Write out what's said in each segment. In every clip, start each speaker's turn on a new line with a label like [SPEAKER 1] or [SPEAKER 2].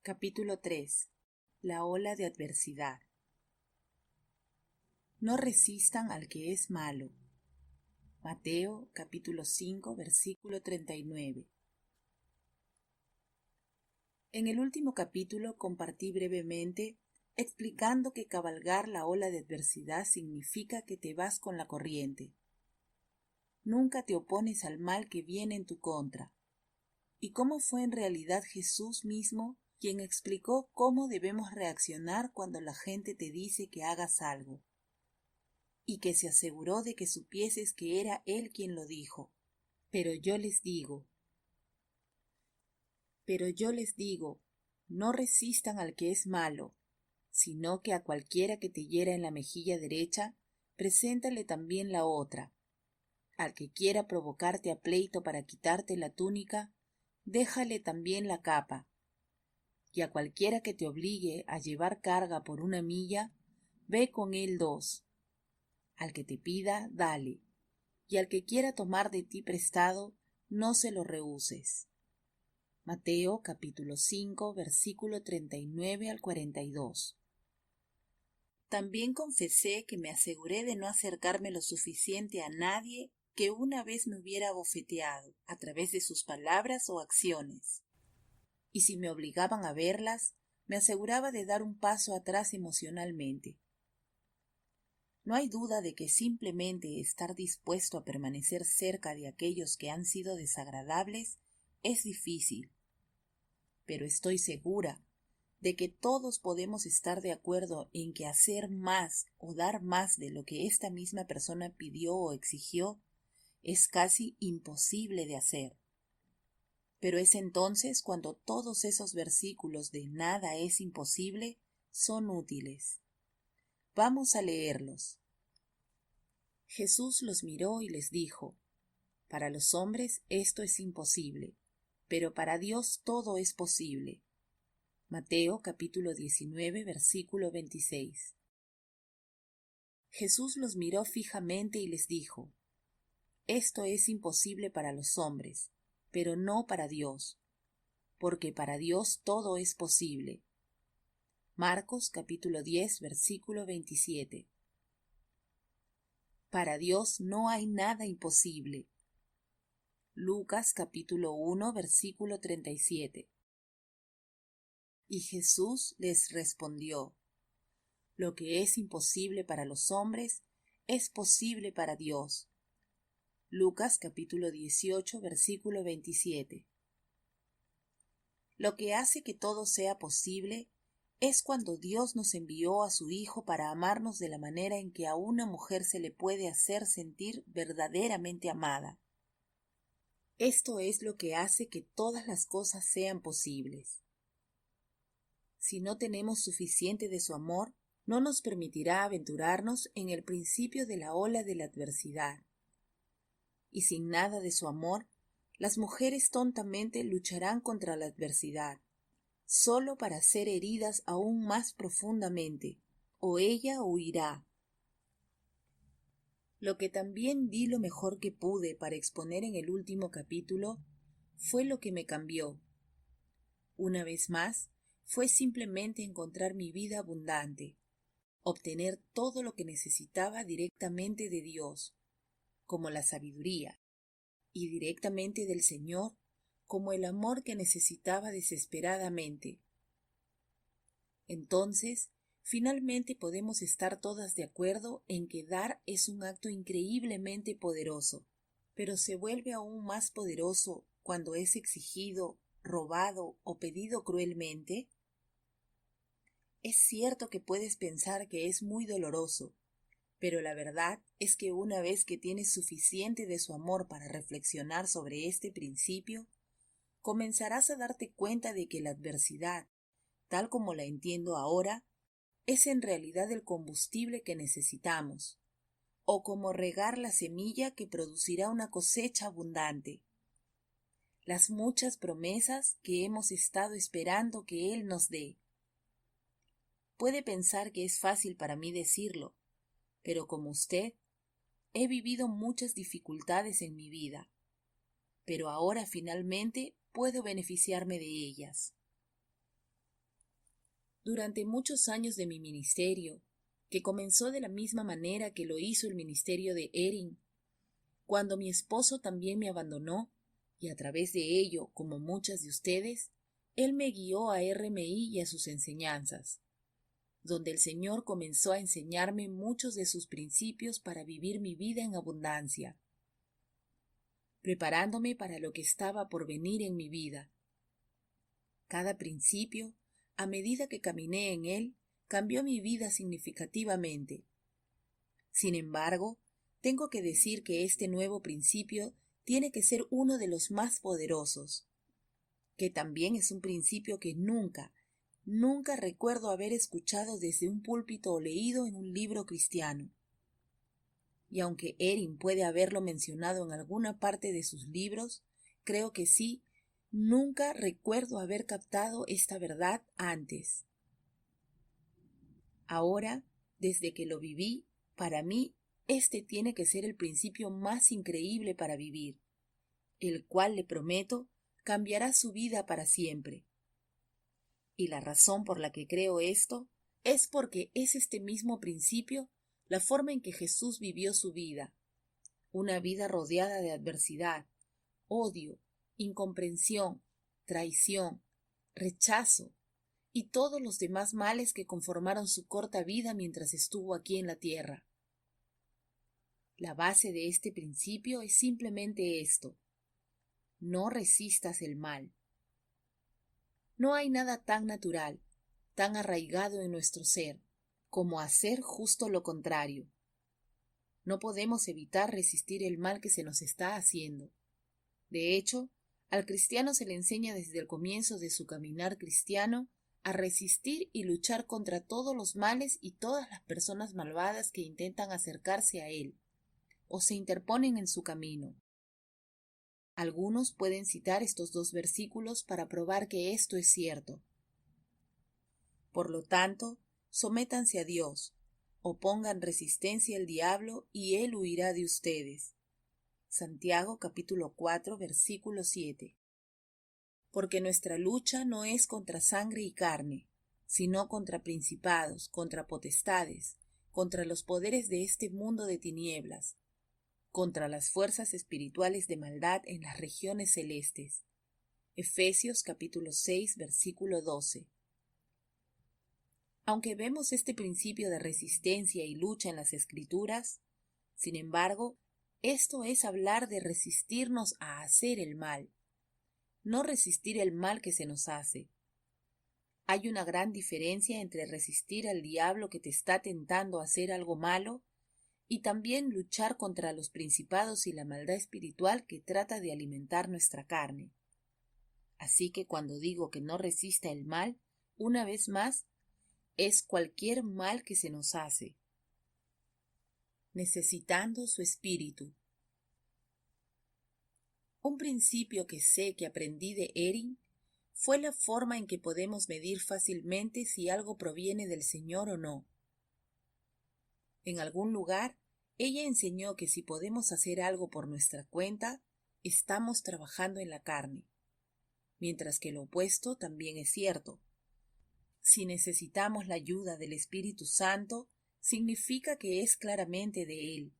[SPEAKER 1] Capítulo 3. La ola de adversidad. No resistan al que es malo. Mateo, capítulo 5, versículo 39. En el último capítulo compartí brevemente explicando que cabalgar la ola de adversidad significa que te vas con la corriente. Nunca te opones al mal que viene en tu contra. ¿Y cómo fue en realidad Jesús mismo quien explicó cómo debemos reaccionar cuando la gente te dice que hagas algo? Y que se aseguró de que supieses que era Él quien lo dijo. Pero yo les digo, no resistan al que es malo, sino que a cualquiera que te hiera en la mejilla derecha, preséntale también la otra. Al que quiera provocarte a pleito para quitarte la túnica, déjale también la capa. Y a cualquiera que te obligue a llevar carga por 1 milla, ve con él 2. Al que te pida, dale, y al que quiera tomar de ti prestado, no se lo rehuses. Mateo capítulo 5, versículo 39 al 42. También confesé que me aseguré de no acercarme lo suficiente a nadie que una vez me hubiera abofeteado a través de sus palabras o acciones. Y si me obligaban a verlas, me aseguraba de dar un paso atrás emocionalmente. No hay duda de que simplemente estar dispuesto a permanecer cerca de aquellos que han sido desagradables es difícil, pero estoy segura de que todos podemos estar de acuerdo en que hacer más o dar más de lo que esta misma persona pidió o exigió es casi imposible de hacer. Pero es entonces cuando todos esos versículos de nada es imposible son útiles. Vamos a leerlos. Jesús los miró y les dijo: Para los hombres esto es imposible, pero para Dios todo es posible. Mateo capítulo 19, versículo 26. Jesús los miró fijamente y les dijo: Esto es imposible para los hombres, pero no para Dios, porque para Dios todo es posible. Marcos capítulo 10, versículo 27. Para Dios no hay nada imposible. Lucas capítulo 1, versículo 37. Y Jesús les respondió: Lo que es imposible para los hombres es posible para Dios. Lucas capítulo 18, versículo 27. Lo que hace que todo sea posible es cuando Dios nos envió a su Hijo para amarnos de la manera en que a una mujer se le puede hacer sentir verdaderamente amada. Esto es lo que hace que todas las cosas sean posibles. Si no tenemos suficiente de su amor, no nos permitirá aventurarnos en el principio de la ola de la adversidad. Y sin nada de su amor, las mujeres tontamente lucharán contra la adversidad, solo para ser heridas aún más profundamente, o ella huirá. Lo que también di lo mejor que pude para exponer en el último capítulo fue lo que me cambió. Una vez más, fue simplemente encontrar mi vida abundante, obtener todo lo que necesitaba directamente de Dios, como la sabiduría, y directamente del Señor, como el amor que necesitaba desesperadamente. Entonces, finalmente podemos estar todas de acuerdo en que dar es un acto increíblemente poderoso, pero se vuelve aún más poderoso cuando es exigido, robado o pedido cruelmente. Es cierto que puedes pensar que es muy doloroso, pero la verdad es que una vez que tienes suficiente de su amor para reflexionar sobre este principio, comenzarás a darte cuenta de que la adversidad, tal como la entiendo ahora, es en realidad el combustible que necesitamos, o como regar la semilla que producirá una cosecha abundante. Las muchas promesas que hemos estado esperando que Él nos dé. Puede pensar que es fácil para mí decirlo, pero como usted, he vivido muchas dificultades en mi vida, pero ahora finalmente puedo beneficiarme de ellas. Durante muchos años de mi ministerio, que comenzó de la misma manera que lo hizo el ministerio de Erin, cuando mi esposo también me abandonó, y a través de ello, como muchas de ustedes, él me guió a RMI y a sus enseñanzas, donde el Señor comenzó a enseñarme muchos de sus principios para vivir mi vida en abundancia, preparándome para lo que estaba por venir en mi vida. Cada principio, a medida que caminé en él, cambió mi vida significativamente. Sin embargo, tengo que decir que este nuevo principio tiene que ser uno de los más poderosos, que también es un principio que nunca recuerdo haber escuchado desde un púlpito o leído en un libro cristiano. Y aunque Erin puede haberlo mencionado en alguna parte de sus libros, creo que sí, nunca recuerdo haber captado esta verdad antes. Ahora, desde que lo viví, para mí, este tiene que ser el principio más increíble para vivir, el cual, le prometo, cambiará su vida para siempre. Y la razón por la que creo esto es porque es este mismo principio la forma en que Jesús vivió su vida, una vida rodeada de adversidad, odio, incomprensión, traición, rechazo y todos los demás males que conformaron su corta vida mientras estuvo aquí en la tierra. La base de este principio es simplemente esto: no resistas el mal. No hay nada tan natural, tan arraigado en nuestro ser, como hacer justo lo contrario. No podemos evitar resistir el mal que se nos está haciendo. De hecho, al cristiano se le enseña desde el comienzo de su caminar cristiano a resistir y luchar contra todos los males y todas las personas malvadas que intentan acercarse a él o se interponen en su camino. Algunos pueden citar estos dos versículos para probar que esto es cierto. Por lo tanto, sométanse a Dios, opongan resistencia al diablo y él huirá de ustedes. Santiago capítulo 4 versículo 7. Porque nuestra lucha no es contra sangre y carne, sino contra principados, contra potestades, contra los poderes de este mundo de tinieblas, contra las fuerzas espirituales de maldad en las regiones celestes. Efesios capítulo 6 versículo 12. Aunque vemos este principio de resistencia y lucha en las Escrituras, sin embargo, esto es hablar de resistirnos a hacer el mal, no resistir el mal que se nos hace. Hay una gran diferencia entre resistir al diablo que te está tentando a hacer algo malo y también luchar contra los principados y la maldad espiritual que trata de alimentar nuestra carne. Así que cuando digo que no resista el mal, una vez más, es cualquier mal que se nos hace, necesitando su espíritu. Un principio que sé que aprendí de Erin fue la forma en que podemos medir fácilmente si algo proviene del Señor o no. En algún lugar, ella enseñó que si podemos hacer algo por nuestra cuenta, estamos trabajando en la carne, mientras que lo opuesto también es cierto. Si necesitamos la ayuda del Espíritu Santo, significa que es claramente de Él.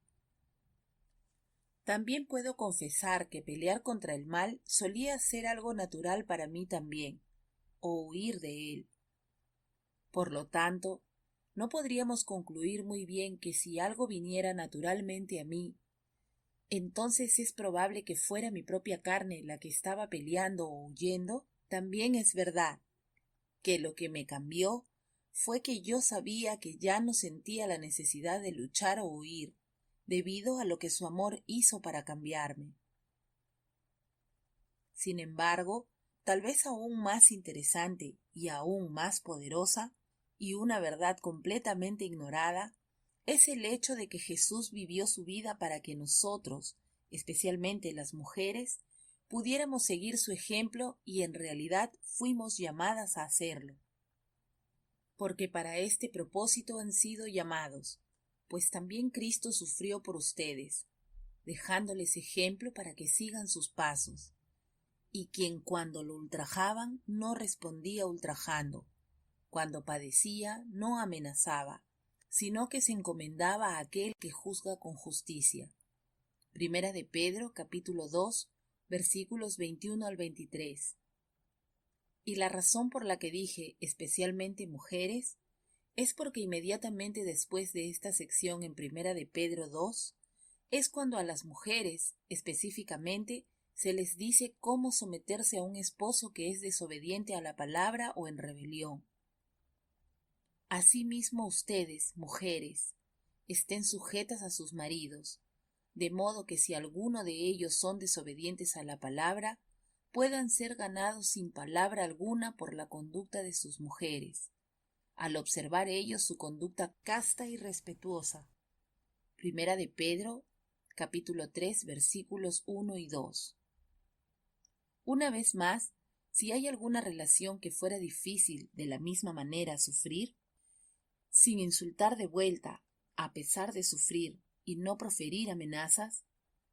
[SPEAKER 1] También puedo confesar que pelear contra el mal solía ser algo natural para mí también, o huir de él. Por lo tanto, no podríamos concluir muy bien que si algo viniera naturalmente a mí, entonces es probable que fuera mi propia carne la que estaba peleando o huyendo. También es verdad que lo que me cambió fue que yo sabía que ya no sentía la necesidad de luchar o huir, debido a lo que su amor hizo para cambiarme. Sin embargo, tal vez aún más interesante y aún más poderosa, y una verdad completamente ignorada, es el hecho de que Jesús vivió su vida para que nosotros, especialmente las mujeres, pudiéramos seguir su ejemplo y en realidad fuimos llamadas a hacerlo. Porque para este propósito han sido llamados, pues también Cristo sufrió por ustedes, dejándoles ejemplo para que sigan sus pasos, y quien cuando lo ultrajaban no respondía ultrajando, Cuando padecía, no amenazaba, sino que se encomendaba a aquel que juzga con justicia. Primera de Pedro, capítulo 2, versículos 21 al 23. Y la razón por la que dije especialmente mujeres es porque inmediatamente después de esta sección en Primera de Pedro 2 es cuando a las mujeres, específicamente, se les dice cómo someterse a un esposo que es desobediente a la palabra o en rebelión. Asimismo ustedes, mujeres, estén sujetas a sus maridos, de modo que si alguno de ellos son desobedientes a la palabra, puedan ser ganados sin palabra alguna por la conducta de sus mujeres, al observar ellos su conducta casta y respetuosa. Primera de Pedro, capítulo 3, versículos 1 y 2. Una vez más, si hay alguna relación que fuera difícil de la misma manera sufrir, sin insultar de vuelta, a pesar de sufrir y no proferir amenazas,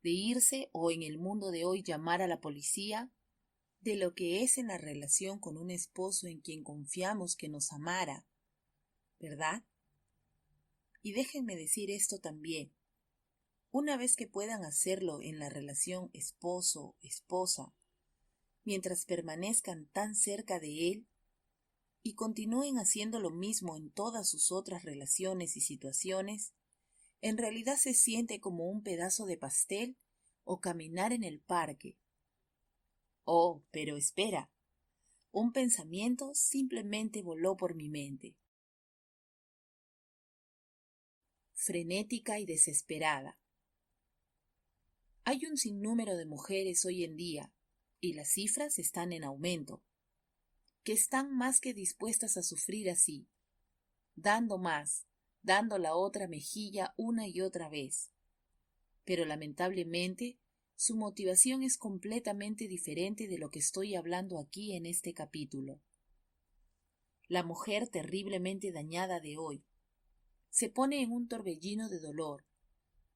[SPEAKER 1] de irse o en el mundo de hoy llamar a la policía, de lo que es en la relación con un esposo en quien confiamos que nos amara, ¿verdad? Y déjenme decir esto también. Una vez que puedan hacerlo en la relación esposo-esposa, mientras permanezcan tan cerca de él, y continúen haciendo lo mismo en todas sus otras relaciones y situaciones, en realidad se siente como un pedazo de pastel o caminar en el parque. Oh, pero espera, un pensamiento simplemente voló por mi mente. Frenética y desesperada. Hay un sinnúmero de mujeres hoy en día, y las cifras están en aumento, que están más que dispuestas a sufrir así, dando más, dando la otra mejilla una y otra vez. Pero lamentablemente, su motivación es completamente diferente de lo que estoy hablando aquí en este capítulo. La mujer terriblemente dañada de hoy se pone en un torbellino de dolor,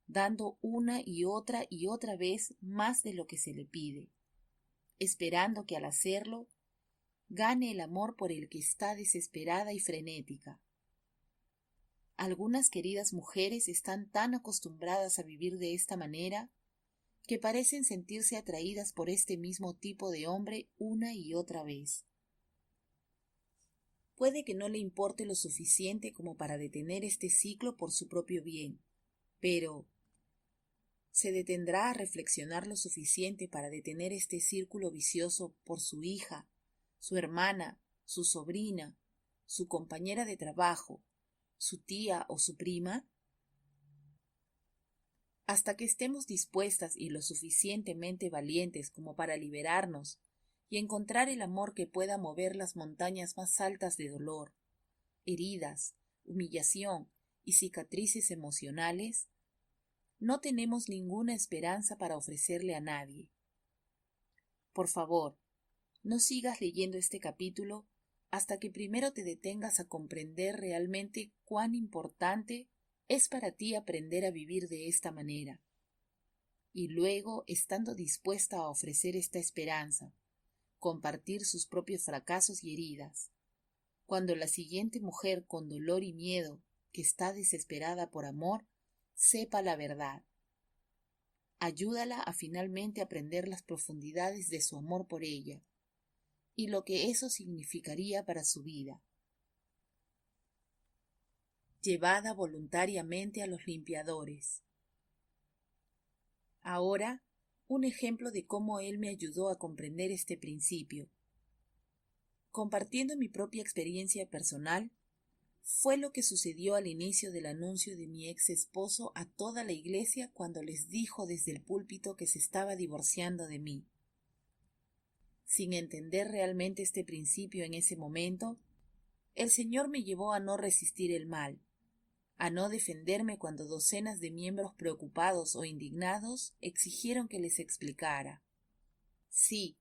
[SPEAKER 1] dando una y otra vez más de lo que se le pide, esperando que al hacerlo gane el amor por el que está desesperada y frenética. Algunas queridas mujeres están tan acostumbradas a vivir de esta manera que parecen sentirse atraídas por este mismo tipo de hombre una y otra vez. Puede que no le importe lo suficiente como para detener este ciclo por su propio bien, pero ¿se detendrá a reflexionar lo suficiente para detener este círculo vicioso por su hija, su hermana, su sobrina, su compañera de trabajo, su tía o su prima? Hasta que estemos dispuestas y lo suficientemente valientes como para liberarnos y encontrar el amor que pueda mover las montañas más altas de dolor, heridas, humillación y cicatrices emocionales, no tenemos ninguna esperanza para ofrecerle a nadie. Por favor, no sigas leyendo este capítulo hasta que primero te detengas a comprender realmente cuán importante es para ti aprender a vivir de esta manera. Y luego, estando dispuesta a ofrecer esta esperanza, compartir sus propios fracasos y heridas, cuando la siguiente mujer con dolor y miedo, que está desesperada por amor, sepa la verdad. Ayúdala a finalmente aprender las profundidades de su amor por ella y lo que eso significaría para su vida. Llevada voluntariamente a los limpiadores. Ahora, un ejemplo de cómo él me ayudó a comprender este principio. Compartiendo mi propia experiencia personal, fue lo que sucedió al inicio del anuncio de mi ex esposo a toda la iglesia cuando les dijo desde el púlpito que se estaba divorciando de mí. Sin entender realmente este principio en ese momento, el Señor me llevó a no resistir el mal, a no defenderme cuando docenas de miembros preocupados o indignados exigieron que les explicara. Sí,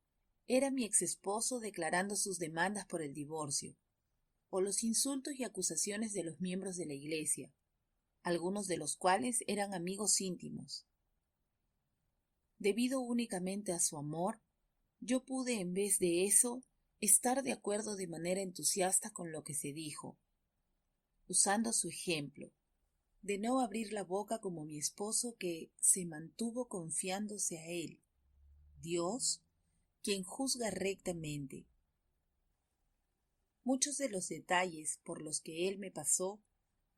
[SPEAKER 1] era mi exesposo declarando sus demandas por el divorcio, o los insultos y acusaciones de los miembros de la iglesia, algunos de los cuales eran amigos íntimos. Debido únicamente a su amor, yo pude en vez de eso estar de acuerdo de manera entusiasta con lo que se dijo, usando su ejemplo, de no abrir la boca como mi esposo que se mantuvo confiándose a él, Dios, quien juzga rectamente. Muchos de los detalles por los que él me pasó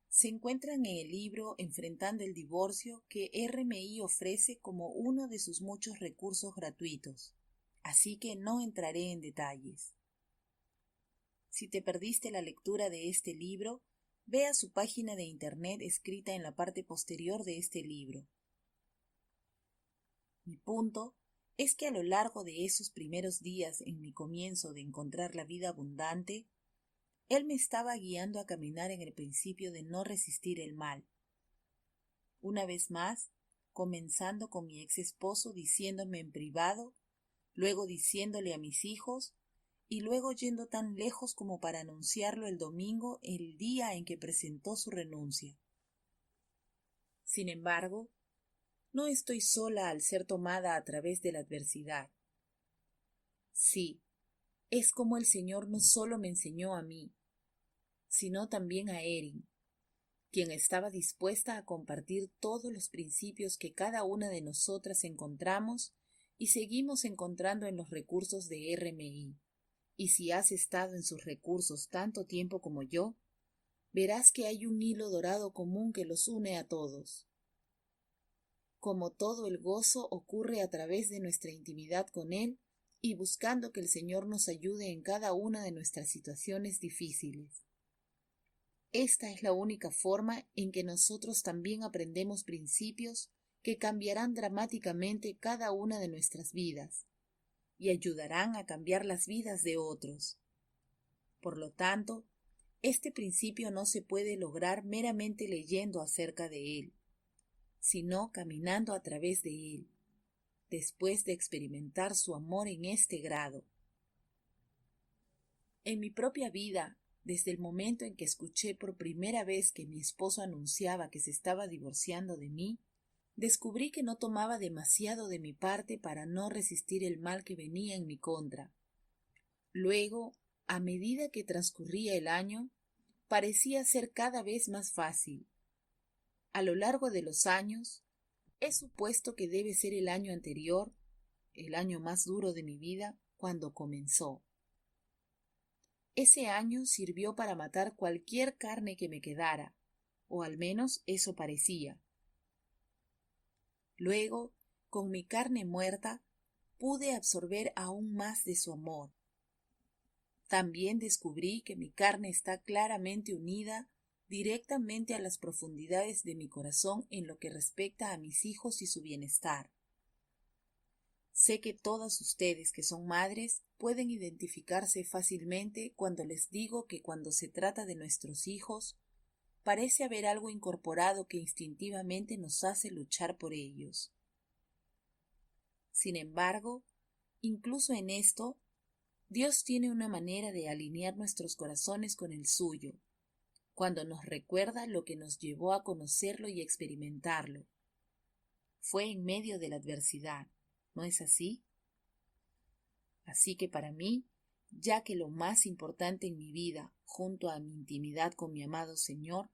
[SPEAKER 1] se encuentran en el libro Enfrentando el divorcio que RMI ofrece como uno de sus muchos recursos gratuitos, así que no entraré en detalles. Si te perdiste la lectura de este libro, ve a su página de internet escrita en la parte posterior de este libro. Mi punto es que a lo largo de esos primeros días en mi comienzo de encontrar la vida abundante, él me estaba guiando a caminar en el principio de no resistir el mal. Una vez más, comenzando con mi ex esposo diciéndome en privado, luego diciéndole a mis hijos, y luego yendo tan lejos como para anunciarlo el domingo, el día en que presentó su renuncia. Sin embargo, no estoy sola al ser tomada a través de la adversidad. Sí, es como el Señor no solo me enseñó a mí, sino también a Erin, quien estaba dispuesta a compartir todos los principios que cada una de nosotras encontramos y seguimos encontrando en los recursos de RMI. Y si has estado en sus recursos tanto tiempo como yo, verás que hay un hilo dorado común que los une a todos. Como todo el gozo ocurre a través de nuestra intimidad con Él y buscando que el Señor nos ayude en cada una de nuestras situaciones difíciles. Esta es la única forma en que nosotros también aprendemos principios que cambiarán dramáticamente cada una de nuestras vidas y ayudarán a cambiar las vidas de otros. Por lo tanto, este principio no se puede lograr meramente leyendo acerca de él, sino caminando a través de él, después de experimentar su amor en este grado. En mi propia vida, desde el momento en que escuché por primera vez que mi esposo anunciaba que se estaba divorciando de mí, descubrí que no tomaba demasiado de mi parte para no resistir el mal que venía en mi contra. Luego, a medida que transcurría el año, parecía ser cada vez más fácil. A lo largo de los años, he supuesto que debe ser el año anterior, el año más duro de mi vida, cuando comenzó. Ese año sirvió para matar cualquier carne que me quedara, o al menos eso parecía. Luego, con mi carne muerta, pude absorber aún más de su amor. También descubrí que mi carne está claramente unida directamente a las profundidades de mi corazón en lo que respecta a mis hijos y su bienestar. Sé que todas ustedes que son madres pueden identificarse fácilmente cuando les digo que cuando se trata de nuestros hijos, parece haber algo incorporado que instintivamente nos hace luchar por ellos. Sin embargo, incluso en esto, Dios tiene una manera de alinear nuestros corazones con el suyo, cuando nos recuerda lo que nos llevó a conocerlo y experimentarlo. Fue en medio de la adversidad, ¿no es así? Así que para mí, ya que lo más importante en mi vida, junto a mi intimidad con mi amado Señor,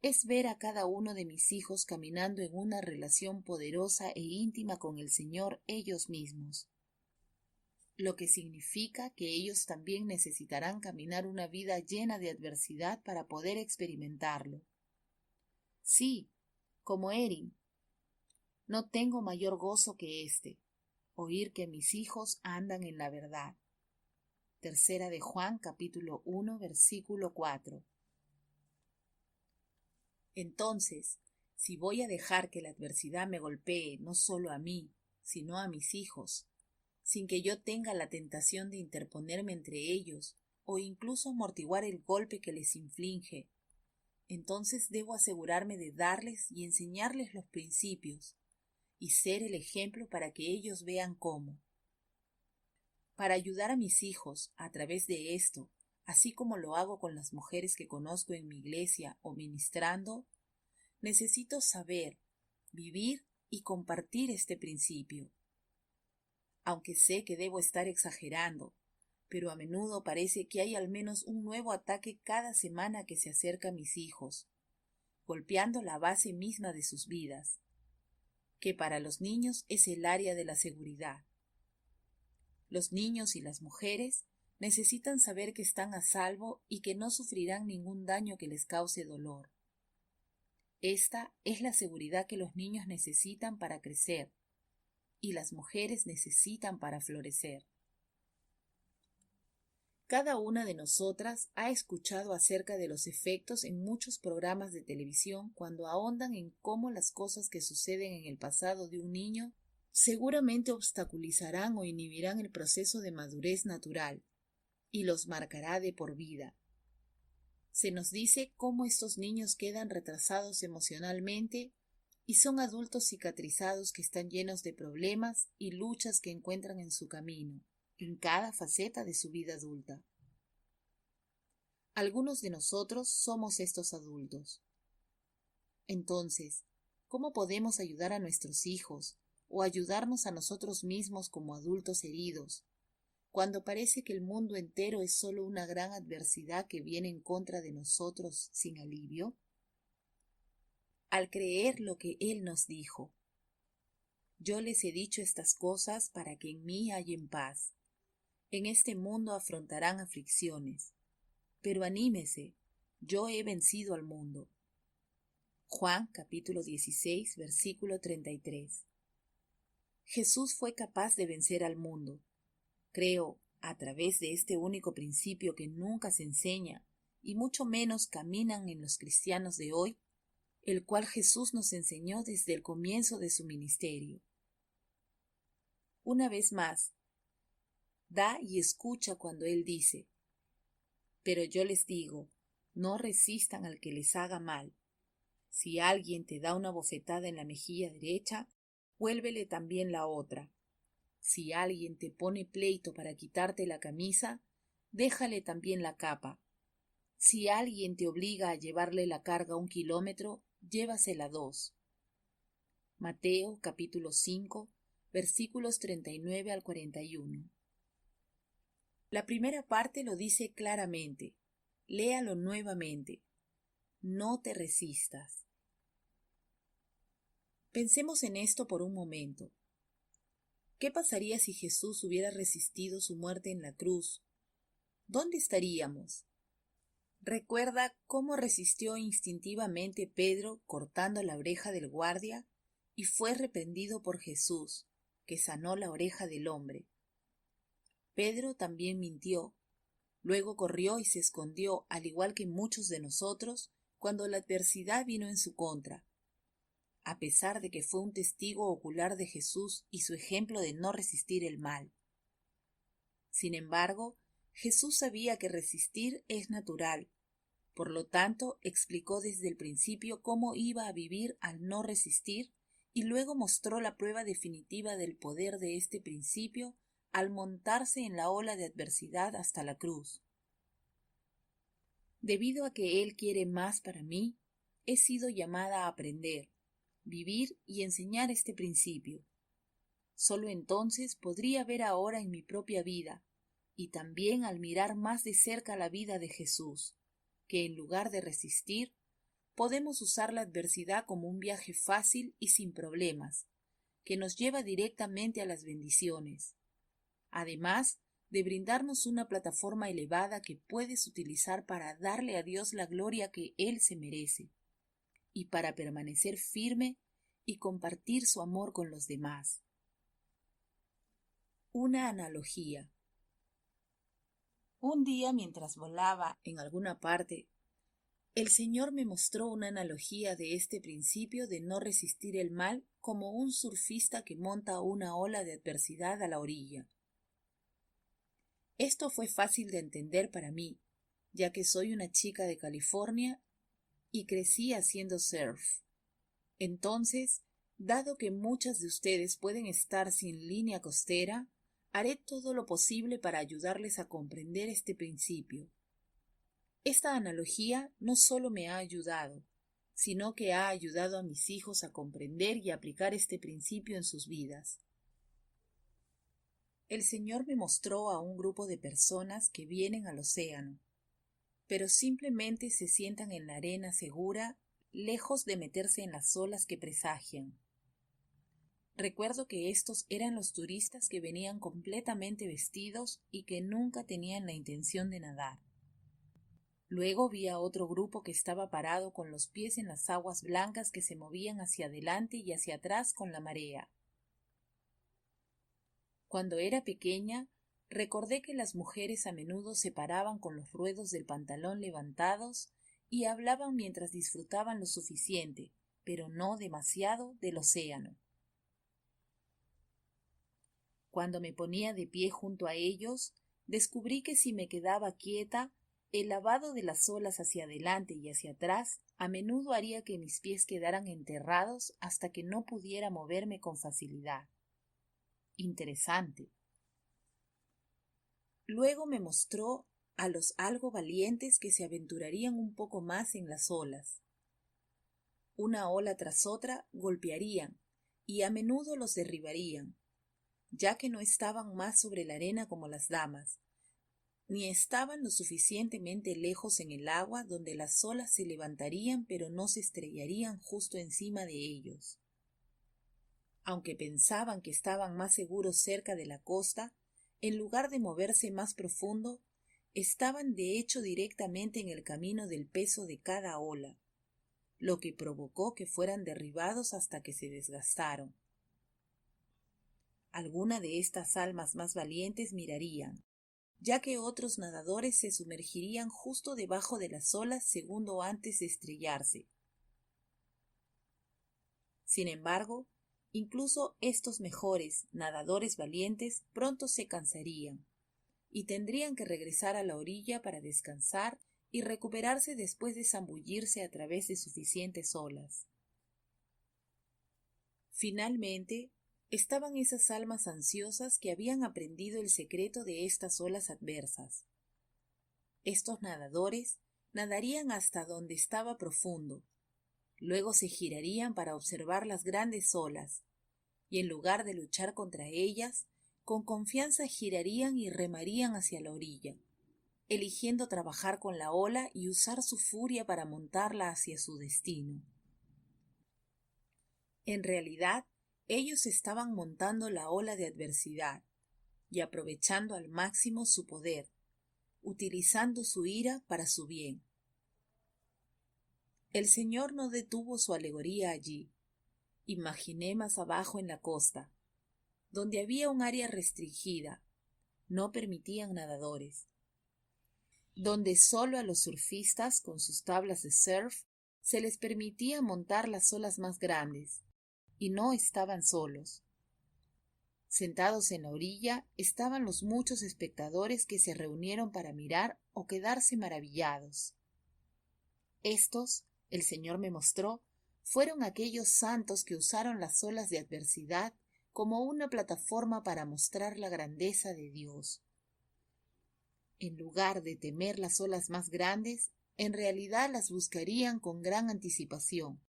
[SPEAKER 1] es ver a cada uno de mis hijos caminando en una relación poderosa e íntima con el Señor ellos mismos, lo que significa que ellos también necesitarán caminar una vida llena de adversidad para poder experimentarlo. Sí, como Erin, no tengo mayor gozo que este, oír que mis hijos andan en la verdad. Tercera de Juan, capítulo 1, versículo 4. Entonces, si voy a dejar que la adversidad me golpee no solo a mí, sino a mis hijos, sin que yo tenga la tentación de interponerme entre ellos o incluso amortiguar el golpe que les inflige, entonces debo asegurarme de darles y enseñarles los principios y ser el ejemplo para que ellos vean cómo. Para ayudar a mis hijos a través de esto, así como lo hago con las mujeres que conozco en mi iglesia o ministrando, necesito saber, vivir y compartir este principio. Aunque sé que debo estar exagerando, pero a menudo parece que hay al menos un nuevo ataque cada semana que se acerca a mis hijos, golpeando la base misma de sus vidas, que para los niños es el área de la seguridad. Los niños y las mujeres necesitan saber que están a salvo y que no sufrirán ningún daño que les cause dolor. Esta es la seguridad que los niños necesitan para crecer y las mujeres necesitan para florecer. Cada una de nosotras ha escuchado acerca de los efectos en muchos programas de televisión cuando ahondan en cómo las cosas que suceden en el pasado de un niño seguramente obstaculizarán o inhibirán el proceso de madurez natural y los marcará de por vida. Se nos dice cómo estos niños quedan retrasados emocionalmente y son adultos cicatrizados que están llenos de problemas y luchas que encuentran en su camino, en cada faceta de su vida adulta. Algunos de nosotros somos estos adultos. Entonces, ¿cómo podemos ayudar a nuestros hijos o ayudarnos a nosotros mismos como adultos heridos, cuando parece que el mundo entero es solo una gran adversidad que viene en contra de nosotros sin alivio? Al creer lo que Él nos dijo: yo les he dicho estas cosas para que en mí hallen paz. En este mundo afrontarán aflicciones, pero anímese, yo he vencido al mundo. Juan capítulo 16, versículo 33. Jesús fue capaz de vencer al mundo. Creo, a través de este único principio que nunca se enseña, y mucho menos caminan en los cristianos de hoy, el cual Jesús nos enseñó desde el comienzo de su ministerio. Una vez más, da y escucha cuando Él dice: pero yo les digo, no resistan al que les haga mal. Si alguien te da una bofetada en la mejilla derecha, vuélvele también la otra. Si alguien te pone pleito para quitarte la camisa, déjale también la capa. Si alguien te obliga a llevarle la carga 1 kilómetro, llévasela 2. Mateo capítulo 5, versículos 39 al 41. La primera parte lo dice claramente. Léalo nuevamente. No te resistas. Pensemos en esto por un momento. ¿Qué pasaría si Jesús hubiera resistido su muerte en la cruz? ¿Dónde estaríamos? ¿Recuerda cómo resistió instintivamente Pedro cortando la oreja del guardia y fue reprendido por Jesús, que sanó la oreja del hombre? Pedro también mintió. Luego corrió y se escondió, al igual que muchos de nosotros, cuando la adversidad vino en su contra. A pesar de que fue un testigo ocular de Jesús y su ejemplo de no resistir el mal. Sin embargo, Jesús sabía que resistir es natural. Por lo tanto, explicó desde el principio cómo iba a vivir al no resistir y luego mostró la prueba definitiva del poder de este principio al montarse en la ola de adversidad hasta la cruz. Debido a que Él quiere más para mí, he sido llamada a aprender, vivir y enseñar este principio. Solo entonces podría ver ahora en mi propia vida, y también al mirar más de cerca la vida de Jesús, que en lugar de resistir, podemos usar la adversidad como un viaje fácil y sin problemas, que nos lleva directamente a las bendiciones. Además de brindarnos una plataforma elevada que puedes utilizar para darle a Dios la gloria que Él se merece, y para permanecer firme y compartir su amor con los demás. Una analogía. Un día, mientras volaba en alguna parte, el Señor me mostró una analogía de este principio de no resistir el mal como un surfista que monta una ola de adversidad a la orilla. Esto fue fácil de entender para mí, ya que soy una chica de California y crecí haciendo surf. Entonces, dado que muchas de ustedes pueden estar sin línea costera, haré todo lo posible para ayudarles a comprender este principio. Esta analogía no solo me ha ayudado, sino que ha ayudado a mis hijos a comprender y aplicar este principio en sus vidas. El Señor me mostró a un grupo de personas que vienen al océano, pero simplemente se sientan en la arena segura, lejos de meterse en las olas que presagian. Recuerdo que estos eran los turistas que venían completamente vestidos y que nunca tenían la intención de nadar. Luego vi a otro grupo que estaba parado con los pies en las aguas blancas que se movían hacia adelante y hacia atrás con la marea. Cuando era pequeña, recordé que las mujeres a menudo se paraban con los ruedos del pantalón levantados y hablaban mientras disfrutaban lo suficiente, pero no demasiado, del océano. Cuando me ponía de pie junto a ellos, descubrí que si me quedaba quieta, el lavado de las olas hacia adelante y hacia atrás a menudo haría que mis pies quedaran enterrados hasta que no pudiera moverme con facilidad. Interesante. Luego me mostró a los algo valientes que se aventurarían un poco más en las olas. Una ola tras otra golpearían y a menudo los derribarían, ya que no estaban más sobre la arena como las damas, ni estaban lo suficientemente lejos en el agua donde las olas se levantarían pero no se estrellarían justo encima de ellos. Aunque pensaban que estaban más seguros cerca de la costa, en lugar de moverse más profundo, estaban de hecho directamente en el camino del peso de cada ola, lo que provocó que fueran derribados hasta que se desgastaron. Alguna de estas almas más valientes mirarían, ya que otros nadadores se sumergirían justo debajo de las olas segundo antes de estrellarse. Sin embargo, incluso estos mejores nadadores valientes pronto se cansarían y tendrían que regresar a la orilla para descansar y recuperarse después de zambullirse a través de suficientes olas. Finalmente, estaban esas almas ansiosas que habían aprendido el secreto de estas olas adversas. Estos nadadores nadarían hasta donde estaba profundo, luego se girarían para observar las grandes olas, y en lugar de luchar contra ellas, con confianza girarían y remarían hacia la orilla, eligiendo trabajar con la ola y usar su furia para montarla hacia su destino. En realidad, ellos estaban montando la ola de adversidad y aprovechando al máximo su poder, utilizando su ira para su bien. El Señor no detuvo su alegoría allí. Imaginé más abajo en la costa, donde había un área restringida, no permitían nadadores, donde solo a los surfistas con sus tablas de surf se les permitía montar las olas más grandes, y no estaban solos. Sentados en la orilla estaban los muchos espectadores que se reunieron para mirar o quedarse maravillados. Estos, el Señor me mostró, fueron aquellos santos que usaron las olas de adversidad como una plataforma para mostrar la grandeza de Dios. En lugar de temer las olas más grandes, en realidad las buscarían con gran anticipación.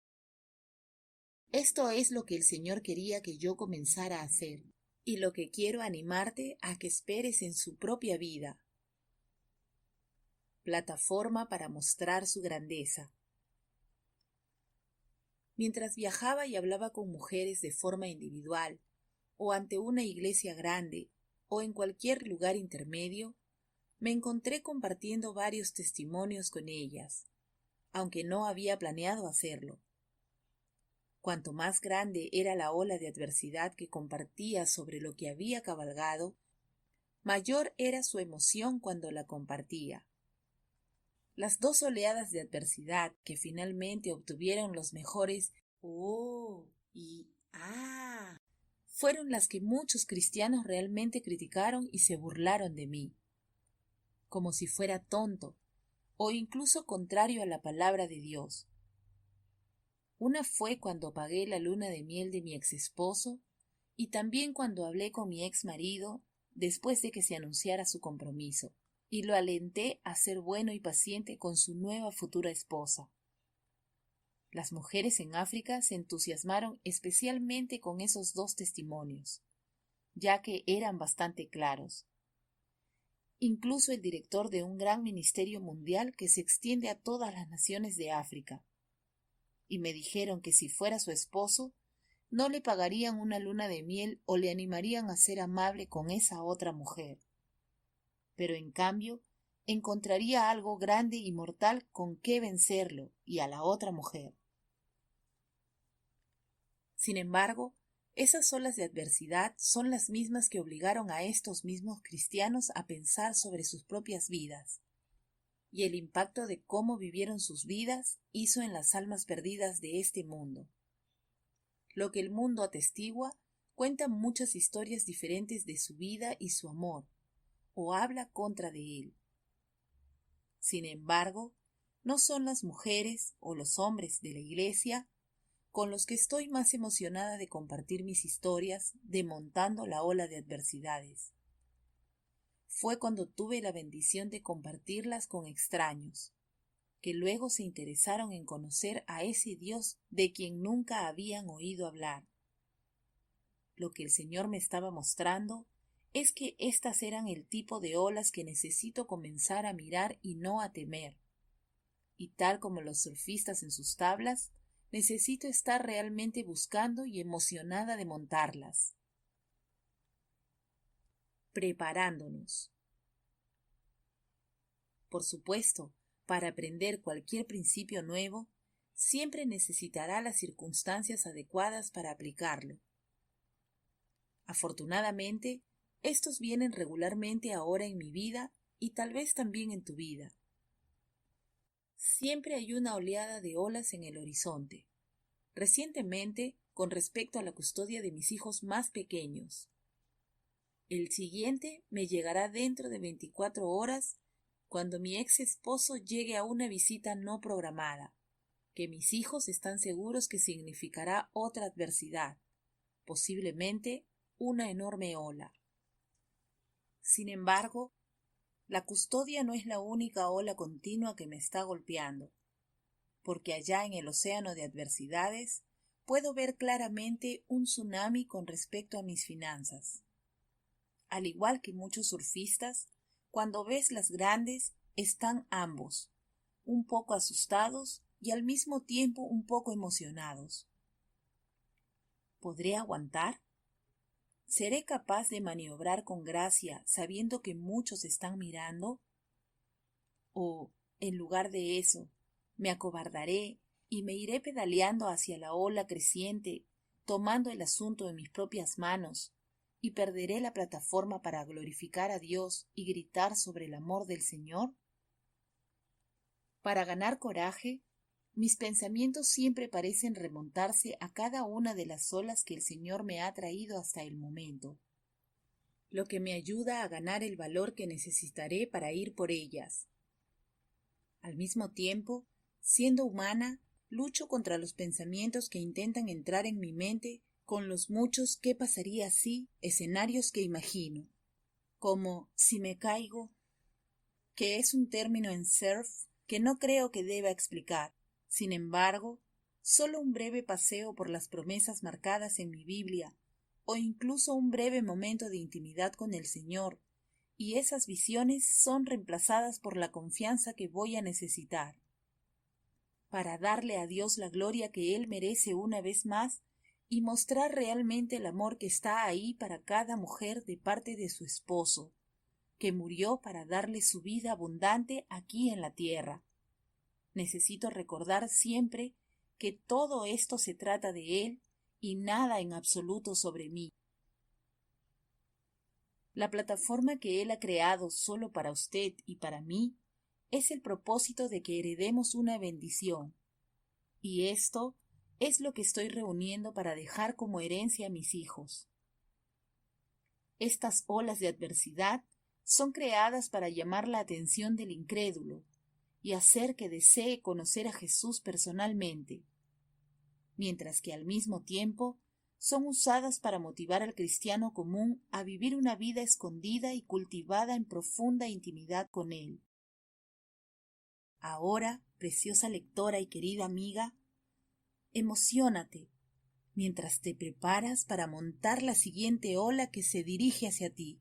[SPEAKER 1] Esto es lo que el Señor quería que yo comenzara a hacer, y lo que quiero animarte a que esperes en su propia vida. Plataforma para mostrar su grandeza. Mientras viajaba y hablaba con mujeres de forma individual, o ante una iglesia grande, o en cualquier lugar intermedio, me encontré compartiendo varios testimonios con ellas, aunque no había planeado hacerlo. Cuanto más grande era la ola de adversidad que compartía sobre lo que había cabalgado, mayor era su emoción cuando la compartía. Las dos oleadas de adversidad que finalmente obtuvieron los mejores «oh» y «ah» fueron las que muchos cristianos realmente criticaron y se burlaron de mí, como si fuera tonto o incluso contrario a la palabra de Dios. Una fue cuando pagué la luna de miel de mi ex esposo y también cuando hablé con mi ex marido después de que se anunciara su compromiso, y lo alenté a ser bueno y paciente con su nueva futura esposa. Las mujeres en África se entusiasmaron especialmente con esos dos testimonios. ya que eran bastante claros. Incluso el director de un gran ministerio mundial que se extiende a todas las naciones de África. Y me dijeron que si fuera su esposo, no le pagarían una luna de miel o le animarían a ser amable con esa otra mujer. Pero en cambio, encontraría algo grande y mortal con qué vencerlo y a la otra mujer. Sin embargo, esas olas de adversidad son las mismas que obligaron a estos mismos cristianos a pensar sobre sus propias vidas, y el impacto de cómo vivieron sus vidas hizo en las almas perdidas de este mundo. Lo que el mundo atestigua cuenta muchas historias diferentes de su vida y su amor, o habla contra de él. Sin embargo, no son las mujeres o los hombres de la Iglesia con los que estoy más emocionada de compartir mis historias de montando la ola de adversidades. Fue cuando tuve la bendición de compartirlas con extraños, que luego se interesaron en conocer a ese Dios de quien nunca habían oído hablar. Lo que el Señor me estaba mostrando es que estas eran el tipo de olas que necesito comenzar a mirar y no a temer. Y tal como los surfistas en sus tablas, necesito estar realmente buscando y emocionada de montarlas. Preparándonos. Por supuesto, para aprender cualquier principio nuevo, siempre necesitará las circunstancias adecuadas para aplicarlo. Afortunadamente, estos vienen regularmente ahora en mi vida y tal vez también en tu vida. Siempre hay una oleada de olas en el horizonte. Recientemente, con respecto a la custodia de mis hijos más pequeños. El siguiente me llegará dentro de 24 horas cuando mi ex esposo llegue a una visita no programada, que mis hijos están seguros que significará otra adversidad, posiblemente una enorme ola. Sin embargo, la custodia no es la única ola continua que me está golpeando, porque allá en el océano de adversidades puedo ver claramente un tsunami con respecto a mis finanzas. Al igual que muchos surfistas, cuando ves las grandes, están ambos, un poco asustados y al mismo tiempo un poco emocionados. ¿Podré aguantar? ¿Seré capaz de maniobrar con gracia sabiendo que muchos están mirando? ¿O, en lugar de eso, me acobardaré y me iré pedaleando hacia la ola creciente, tomando el asunto en mis propias manos, y perderé la plataforma para glorificar a Dios y gritar sobre el amor del Señor? Para ganar coraje, mis pensamientos siempre parecen remontarse a cada una de las olas que el Señor me ha traído hasta el momento, lo que me ayuda a ganar el valor que necesitaré para ir por ellas. Al mismo tiempo, siendo humana, lucho contra los pensamientos que intentan entrar en mi mente con los muchos ¿qué pasaría si? Escenarios que imagino, como si me caigo, que es un término en surf que no creo que deba explicar. Sin embargo, solo un breve paseo por las promesas marcadas en mi Biblia, o incluso un breve momento de intimidad con el Señor, y esas visiones son reemplazadas por la confianza que voy a necesitar. Para darle a Dios la gloria que Él merece una vez más y mostrar realmente el amor que está ahí para cada mujer de parte de su esposo, que murió para darle su vida abundante aquí en la tierra. Necesito recordar siempre que todo esto se trata de Él y nada en absoluto sobre mí. La plataforma que Él ha creado solo para usted y para mí es el propósito de que heredemos una bendición. Y esto es lo que estoy reuniendo para dejar como herencia a mis hijos. Estas olas de adversidad son creadas para llamar la atención del incrédulo y hacer que desee conocer a Jesús personalmente, mientras que al mismo tiempo son usadas para motivar al cristiano común a vivir una vida escondida y cultivada en profunda intimidad con Él. Ahora, preciosa lectora y querida amiga, emociónate, mientras te preparas para montar la siguiente ola que se dirige hacia ti.